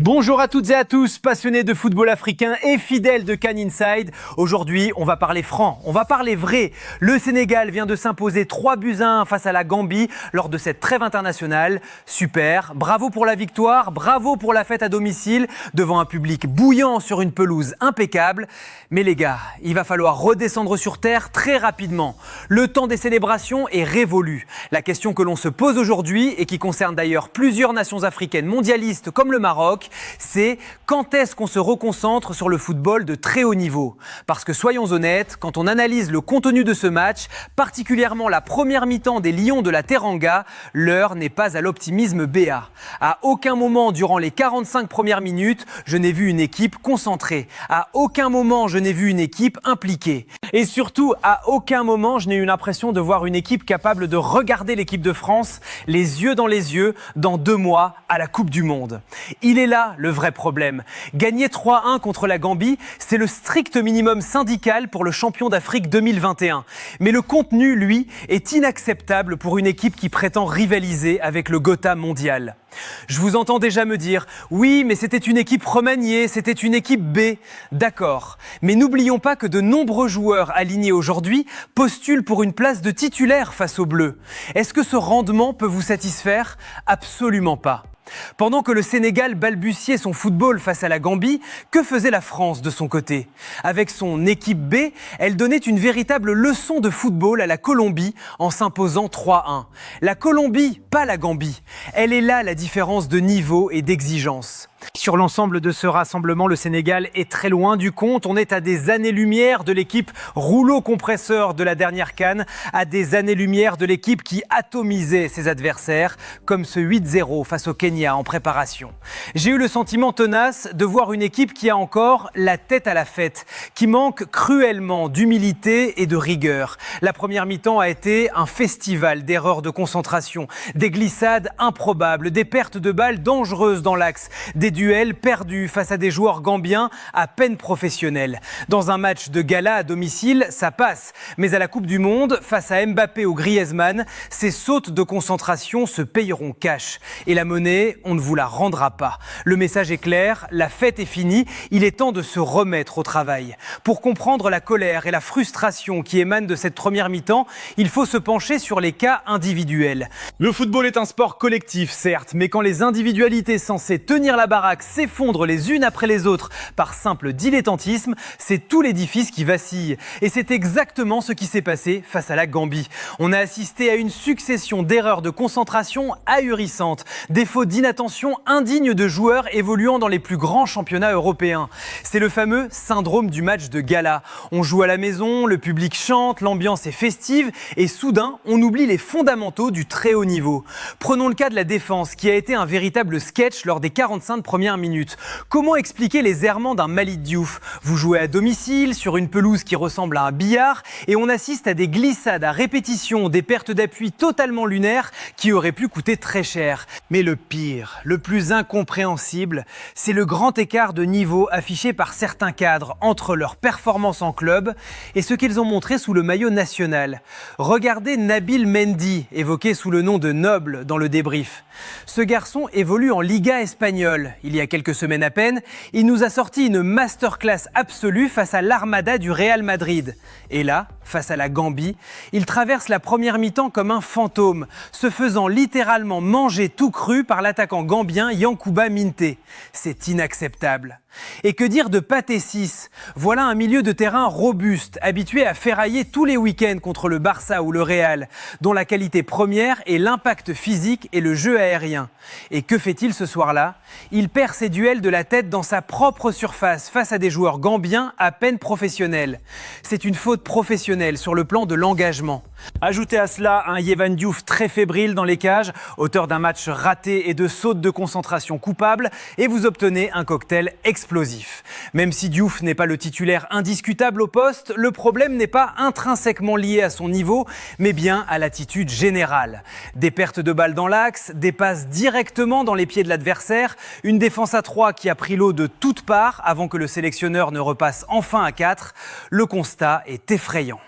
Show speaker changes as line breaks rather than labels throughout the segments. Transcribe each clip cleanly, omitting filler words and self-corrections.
Bonjour à toutes et à tous, passionnés de football africain et fidèles de Can Inside. Aujourd'hui, on va parler franc, on va parler vrai. Le Sénégal vient de s'imposer 3-1 face à la Gambie lors de cette trêve internationale. Super, bravo pour la victoire, bravo pour la fête à domicile, devant un public bouillant sur une pelouse impeccable. Mais les gars, il va falloir redescendre sur terre très rapidement. Le temps des célébrations est révolu. La question que l'on se pose aujourd'hui, et qui concerne d'ailleurs plusieurs nations africaines mondialistes comme le Maroc, c'est quand est-ce qu'on se reconcentre sur le football de très haut niveau ? Parce que soyons honnêtes, quand on analyse le contenu de ce match, particulièrement la première mi-temps des Lions de la Teranga, l'heure n'est pas à l'optimisme béat. À aucun moment durant les 45 premières minutes, je n'ai vu une équipe concentrée. À aucun moment, je n'ai vu une équipe impliquée. Et surtout, à aucun moment, je n'ai eu l'impression de voir une équipe capable de regarder l'équipe de France les yeux dans 2 mois à la Coupe du Monde. Il est là le vrai problème. Gagner 3-1 contre la Gambie, c'est le strict minimum syndical pour le champion d'Afrique 2021. Mais le contenu, lui, est inacceptable pour une équipe qui prétend rivaliser avec le Gotha mondial. Je vous entends déjà me dire « Oui, mais c'était une équipe remaniée, c'était une équipe B ». D'accord, mais n'oublions pas que de nombreux joueurs alignés aujourd'hui postulent pour une place de titulaire face aux Bleus. Est-ce que ce rendement peut vous satisfaire ? Absolument pas. Pendant que le Sénégal balbutiait son football face à la Gambie, que faisait la France de son côté ? Avec son équipe B, elle donnait une véritable leçon de football à la Colombie en s'imposant 3-1. La Colombie, pas la Gambie. Elle est là la différence de niveau et d'exigence. Sur l'ensemble de ce rassemblement, le Sénégal est très loin du compte. On est à des années-lumière de l'équipe rouleau compresseur de la dernière CAN, à des années-lumière de l'équipe qui atomisait ses adversaires, comme ce 8-0 face au Kenya en préparation. J'ai eu le sentiment tenace de voir une équipe qui a encore la tête à la fête, qui manque cruellement d'humilité et de rigueur. La première mi-temps a été un festival d'erreurs de concentration, des glissades improbables, des pertes de balles dangereuses dans l'axe, des duels perdus face à des joueurs gambiens à peine professionnels. Dans un match de gala à domicile, ça passe. Mais à la Coupe du Monde, face à Mbappé ou Griezmann, ces sautes de concentration se payeront cash. Et la monnaie, on ne vous la rendra pas. Le message est clair, la fête est finie, il est temps de se remettre au travail. Pour comprendre la colère et la frustration qui émanent de cette première mi-temps, il faut se pencher sur les cas individuels. Le football est un sport collectif, certes, mais quand les individualités censées tenir la baraque s'effondrent les unes après les autres par simple dilettantisme, c'est tout l'édifice qui vacille. Et c'est exactement ce qui s'est passé face à la Gambie. On a assisté à une succession d'erreurs de concentration ahurissantes, des fautes d'inattention indignes de joueurs évoluant dans les plus grands championnats européens. C'est le fameux syndrome du match de gala. On joue à la maison, le public chante, l'ambiance est festive et soudain, on oublie les fondamentaux du très haut niveau. Prenons le cas de la défense qui a été un véritable sketch lors des 45 premières minutes. Comment expliquer les errements d'un Malick Diouf ? Vous jouez à domicile, sur une pelouse qui ressemble à un billard, et on assiste à des glissades à répétition, des pertes d'appui totalement lunaires qui auraient pu coûter très cher. Mais le pire, le plus incompréhensible, c'est le grand écart de niveau affiché par certains cadres entre leur performance en club et ce qu'ils ont montré sous le maillot national. Regardez Nabil Mendy, évoqué sous le nom de Noble dans le débrief. Ce garçon évolue en Liga espagnole. Il y a quelques semaines à peine, il nous a sorti une masterclass absolue face à l'Armada du Real Madrid. Et là, face à la Gambie, il traverse la première mi-temps comme un fantôme, se faisant littéralement manger tout cru par l'attaquant gambien Yankuba Minteh. C'est inacceptable. Et que dire de Pathé Ciss ? Voilà un milieu de terrain robuste, habitué à ferrailler tous les week-ends contre le Barça ou le Real, dont la qualité première est l'impact physique et le jeu aérien. Et que fait-il ce soir-là ? Il perd ses duels de la tête dans sa propre surface face à des joueurs gambiens à peine professionnels. C'est une faute professionnelle sur le plan de l'engagement. Ajoutez à cela un Yehvan Diouf très fébrile dans les cages, auteur d'un match raté et de sautes de concentration coupables, et vous obtenez un cocktail explosif. Même si Diouf n'est pas le titulaire indiscutable au poste, le problème n'est pas intrinsèquement lié à son niveau, mais bien à l'attitude générale. Des pertes de balles dans l'axe, des passes directement dans les pieds de l'adversaire, une défense à 3 qui a pris l'eau de toutes parts avant que le sélectionneur ne repasse enfin à 4. Le constat est effrayant.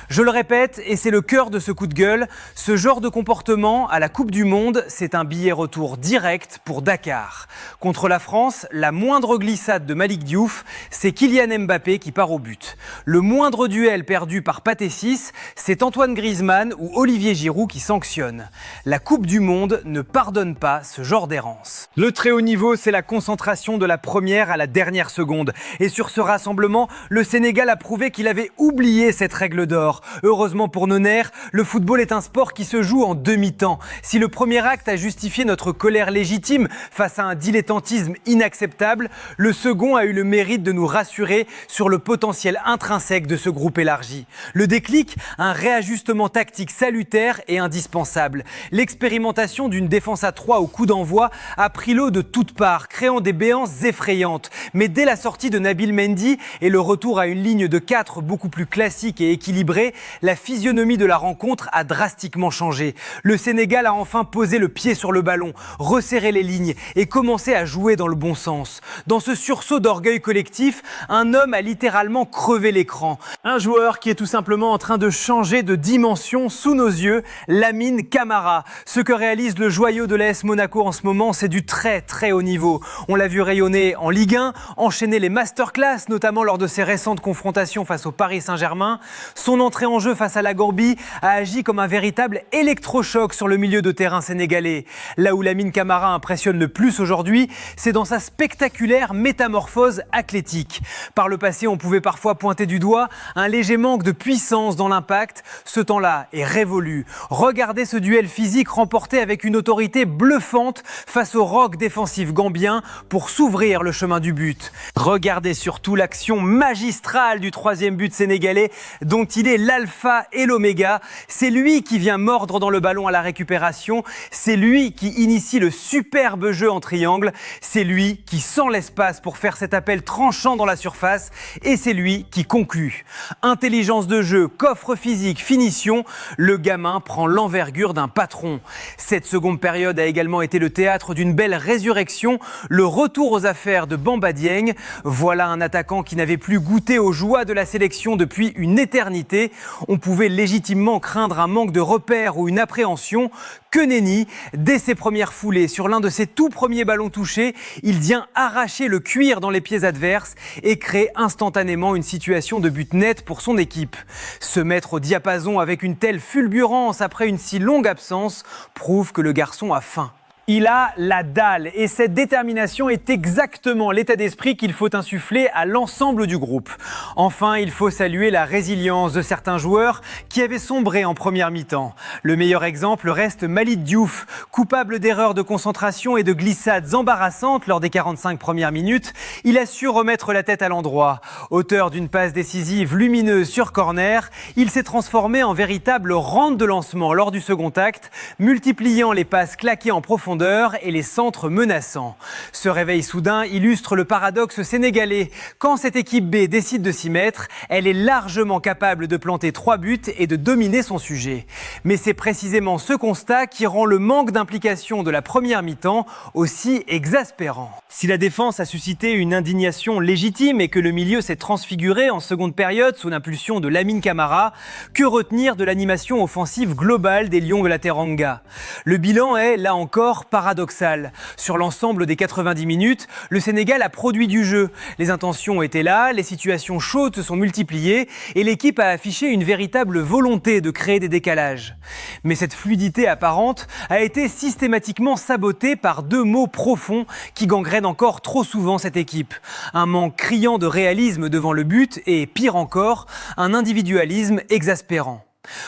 Je le répète, et c'est le cœur de ce coup de gueule, ce genre de comportement à la Coupe du Monde, c'est un billet retour direct pour Dakar. Contre la France, la moindre glissade de Malick Diouf, c'est Kylian Mbappé qui part au but. Le moindre duel perdu par Pathé Ciss, c'est Antoine Griezmann ou Olivier Giroud qui sanctionne. La Coupe du Monde ne pardonne pas ce genre d'errance. Le très haut niveau, c'est la concentration de la première à la dernière seconde. Et sur ce rassemblement, le Sénégal a prouvé qu'il avait oublié cette règle d'or. Heureusement pour nos nerfs, le football est un sport qui se joue en demi-temps. Si le premier acte a justifié notre colère légitime face à un dilettantisme inacceptable, le second a eu le mérite de nous rassurer sur le potentiel intrinsèque de ce groupe élargi. Le déclic, un réajustement tactique salutaire et indispensable. L'expérimentation d'une défense à 3 au coup d'envoi a pris l'eau de toutes parts, créant des béances effrayantes. Mais dès la sortie de Nabil Mendy et le retour à une ligne de 4 beaucoup plus classique et équilibrée, la physionomie de la rencontre a drastiquement changé. Le Sénégal a enfin posé le pied sur le ballon, resserré les lignes et commencé à jouer dans le bon sens. Dans ce sursaut d'orgueil collectif, un homme a littéralement crevé l'écran. Un joueur qui est tout simplement en train de changer de dimension sous nos yeux, Lamine Camara. Ce que réalise le joyau de l'AS Monaco en ce moment, c'est du très très haut niveau. On l'a vu rayonner en Ligue 1, enchaîner les masterclass, notamment lors de ses récentes confrontations face au Paris Saint-Germain. Son entrée en jeu face à la Gambie a agi comme un véritable électrochoc sur le milieu de terrain sénégalais. Là où Lamine Camara impressionne le plus aujourd'hui, c'est dans sa spectaculaire métamorphose athlétique. Par le passé, on pouvait parfois pointer du doigt un léger manque de puissance dans l'impact. Ce temps-là est révolu. Regardez ce duel physique remporté avec une autorité bluffante face au roc défensif gambien pour s'ouvrir le chemin du but. Regardez surtout l'action magistrale du troisième but sénégalais dont il est l'alpha et l'oméga. C'est lui qui vient mordre dans le ballon à la récupération. C'est lui qui initie le superbe jeu en triangle. C'est lui qui sent l'espace pour faire cet appel tranchant dans la surface. Et c'est lui qui conclut. Intelligence de jeu, coffre physique, finition. Le gamin prend l'envergure d'un patron. Cette seconde période a également été le théâtre d'une belle résurrection. Le retour aux affaires de Bamba Dieng. Voilà un attaquant qui n'avait plus goûté aux joies de la sélection depuis une éternité. On pouvait légitimement craindre un manque de repères ou une appréhension. Que nenni, dès ses premières foulées sur l'un de ses tout premiers ballons touchés, il vient arracher le cuir dans les pieds adverses et crée instantanément une situation de but net pour son équipe. Se mettre au diapason avec une telle fulgurance après une si longue absence prouve que le garçon a faim. Il a la dalle et cette détermination est exactement l'état d'esprit qu'il faut insuffler à l'ensemble du groupe. Enfin, il faut saluer la résilience de certains joueurs qui avaient sombré en première mi-temps. Le meilleur exemple reste Malick Diouf, coupable d'erreurs de concentration et de glissades embarrassantes lors des 45 premières minutes. Il a su remettre la tête à l'endroit. Auteur d'une passe décisive lumineuse sur corner, il s'est transformé en véritable rampe de lancement lors du second acte, multipliant les passes claquées en profondeur et les centres menaçants. Ce réveil soudain illustre le paradoxe sénégalais. Quand cette équipe B décide de s'y mettre, elle est largement capable de planter 3 buts et de dominer son sujet. Mais c'est précisément ce constat qui rend le manque d'implication de la première mi-temps aussi exaspérant. Si la défense a suscité une indignation légitime et que le milieu s'est transfiguré en seconde période sous l'impulsion de Lamine Camara, que retenir de l'animation offensive globale des Lions de la Teranga ? Le bilan est, là encore, paradoxal. Sur l'ensemble des 90 minutes, le Sénégal a produit du jeu. Les intentions étaient là, les situations chaudes se sont multipliées et l'équipe a affiché une véritable volonté de créer des décalages. Mais cette fluidité apparente a été systématiquement sabotée par 2 mots profonds qui gangrènent encore trop souvent cette équipe. Un manque criant de réalisme devant le but et, pire encore, un individualisme exaspérant.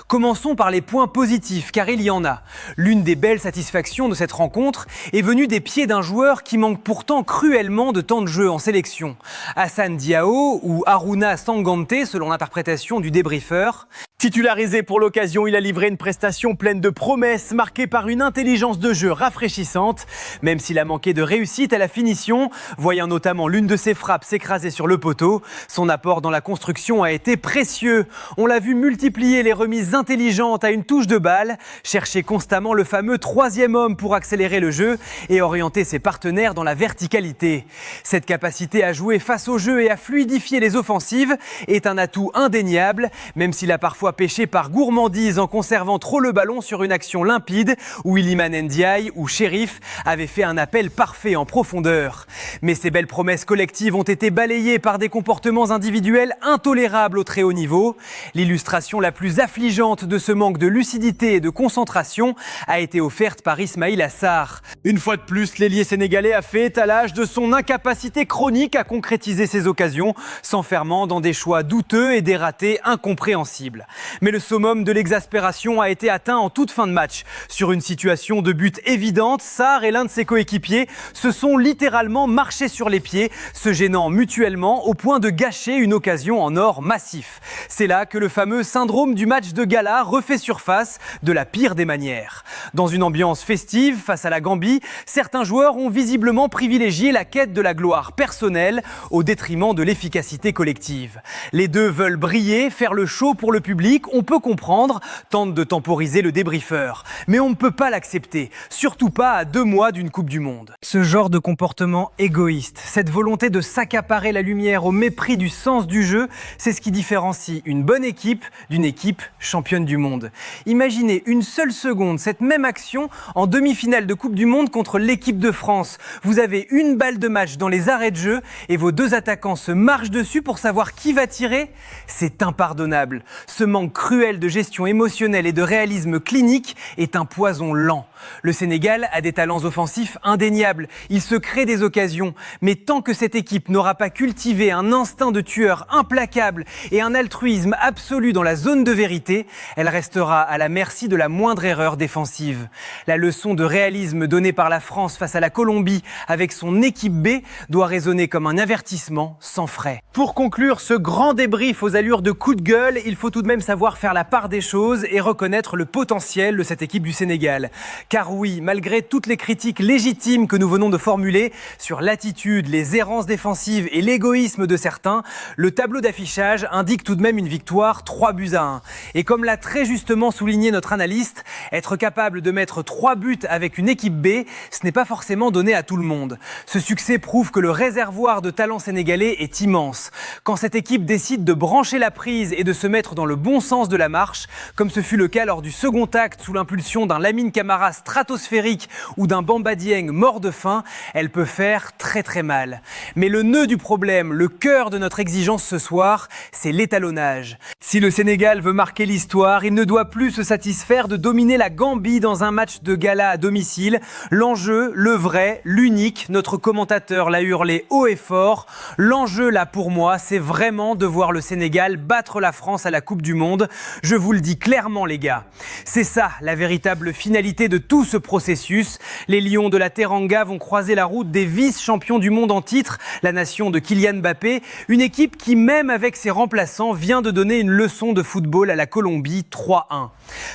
Commençons par les points positifs, car il y en a. L'une des belles satisfactions de cette rencontre est venue des pieds d'un joueur qui manque pourtant cruellement de temps de jeu en sélection. Hassan Diao ou Haruna Sangante, selon l'interprétation du débriefeur. Titularisé pour l'occasion, il a livré une prestation pleine de promesses, marquée par une intelligence de jeu rafraîchissante, même s'il a manqué de réussite à la finition, voyant notamment l'une de ses frappes s'écraser sur le poteau. Son apport dans la construction a été précieux. On l'a vu multiplier les remises intelligentes à une touche de balle, chercher constamment le fameux troisième homme pour accélérer le jeu et orienter ses partenaires dans la verticalité. Cette capacité à jouer face au jeu et à fluidifier les offensives est un atout indéniable, même s'il a parfois pêché par gourmandise en conservant trop le ballon sur une action limpide où Iliman Ndiaye ou Shérif avaient fait un appel parfait en profondeur. Mais ces belles promesses collectives ont été balayées par des comportements individuels intolérables au très haut niveau. L'illustration la plus affligeante de ce manque de lucidité et de concentration a été offerte par Ismaïla Sarr. Une fois de plus, l'ailier sénégalais a fait étalage de son incapacité chronique à concrétiser ses occasions, s'enfermant dans des choix douteux et des ratés incompréhensibles. Mais le summum de l'exaspération a été atteint en toute fin de match. Sur une situation de but évidente, Sarr et l'un de ses coéquipiers se sont littéralement marchés sur les pieds, se gênant mutuellement au point de gâcher une occasion en or massif. C'est là que le fameux syndrome du match de gala refait surface de la pire des manières. Dans une ambiance festive face à la Gambie, certains joueurs ont visiblement privilégié la quête de la gloire personnelle au détriment de l'efficacité collective. Les deux veulent briller, faire le show pour le public. On peut comprendre, tente de temporiser le débriefeur. Mais on ne peut pas l'accepter, surtout pas à 2 mois d'une Coupe du Monde. Ce genre de comportement égoïste, cette volonté de s'accaparer la lumière au mépris du sens du jeu, c'est ce qui différencie une bonne équipe d'une équipe championne du monde. Imaginez une seule seconde cette même action en demi-finale de Coupe du Monde contre l'équipe de France. Vous avez une balle de match dans les arrêts de jeu et vos 2 attaquants se marchent dessus pour savoir qui va tirer. C'est impardonnable. Ce manque cruel de gestion émotionnelle et de réalisme clinique est un poison lent. Le Sénégal a des talents offensifs indéniables. Il se crée des occasions. Mais tant que cette équipe n'aura pas cultivé un instinct de tueur implacable et un altruisme absolu dans la zone de vérité, elle restera à la merci de la moindre erreur défensive. La leçon de réalisme donnée par la France face à la Colombie avec son équipe B doit résonner comme un avertissement sans frais. Pour conclure ce grand débrief aux allures de coup de gueule, il faut tout de même savoir faire la part des choses et reconnaître le potentiel de cette équipe du Sénégal. Car oui, malgré toutes les critiques légitimes que nous venons de formuler sur l'attitude, les errances défensives et l'égoïsme de certains, le tableau d'affichage indique tout de même une victoire 3-1. Et comme l'a très justement souligné notre analyste, être capable de mettre 3 buts avec une équipe B, ce n'est pas forcément donné à tout le monde. Ce succès prouve que le réservoir de talent sénégalais est immense. Quand cette équipe décide de brancher la prise et de se mettre dans le bon sens de la marche, comme ce fut le cas lors du second acte sous l'impulsion d'un Lamine Camara stratosphérique ou d'un Bamba Dieng mort de faim, elle peut faire très très mal. Mais le nœud du problème, le cœur de notre exigence ce soir, c'est l'étalonnage. Si le Sénégal veut marquer l'histoire, il ne doit plus se satisfaire de dominer la Gambie dans un match de gala à domicile. L'enjeu, le vrai, l'unique, notre commentateur l'a hurlé haut et fort. L'enjeu là pour moi, c'est vraiment de voir le Sénégal battre la France à la Coupe du Monde. Je vous le dis clairement les gars. C'est ça la véritable finalité de tout ce processus. Les Lions de la Teranga vont croiser la route des vice-champions du monde en titre, la nation de Kylian Mbappé, une équipe qui même avec ses remplaçants vient de donner une leçon de football à la Colombie 3-1.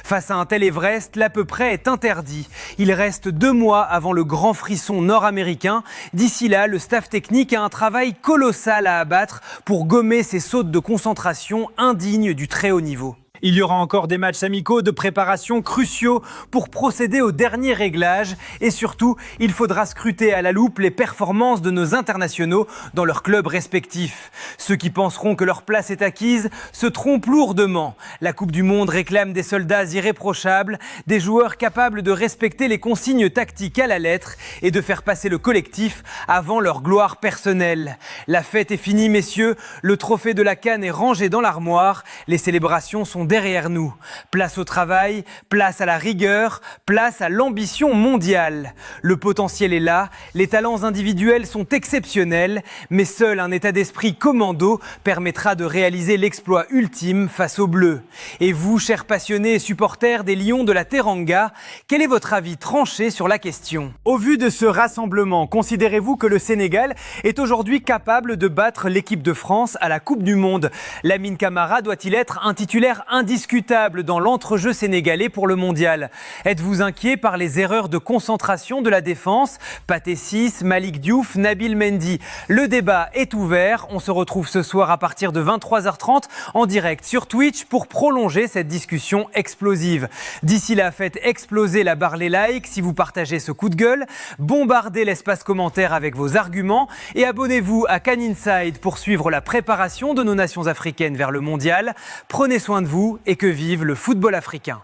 Face à un tel Everest, l'à peu près est interdit. Il reste 2 mois avant le grand frisson nord-américain. D'ici là, le staff technique a un travail colossal à abattre pour gommer ces sautes de concentration indignes du très haut niveau. Il y aura encore des matchs amicaux de préparation cruciaux pour procéder au dernier réglage. Et surtout, il faudra scruter à la loupe les performances de nos internationaux dans leurs clubs respectifs. Ceux qui penseront que leur place est acquise se trompent lourdement. La Coupe du Monde réclame des soldats irréprochables, des joueurs capables de respecter les consignes tactiques à la lettre et de faire passer le collectif avant leur gloire personnelle. La fête est finie, messieurs. Le trophée de la CAN est rangé dans l'armoire. Les célébrations sont derrière nous. Place au travail, place à la rigueur, place à l'ambition mondiale. Le potentiel est là, les talents individuels sont exceptionnels, mais seul un état d'esprit commando permettra de réaliser l'exploit ultime face aux Bleus. Et vous, chers passionnés et supporters des Lions de la Teranga, quel est votre avis tranché sur la question ? Au vu de ce rassemblement, considérez-vous que le Sénégal est aujourd'hui capable de battre l'équipe de France à la Coupe du Monde ? Lamine Camara doit-il être un titulaire indiscutable indiscutable dans l'entrejeu sénégalais pour le mondial. Êtes-vous inquiet par les erreurs de concentration de la défense? Pathé Ciss, Malick Diouf, Nabil Mendy. Le débat est ouvert. On se retrouve ce soir à partir de 23h30 en direct sur Twitch pour prolonger cette discussion explosive. D'ici là, faites exploser la barre les likes si vous partagez ce coup de gueule. Bombardez l'espace commentaire avec vos arguments et abonnez-vous à Can Inside pour suivre la préparation de nos nations africaines vers le mondial. Prenez soin de vous et que vive le football africain.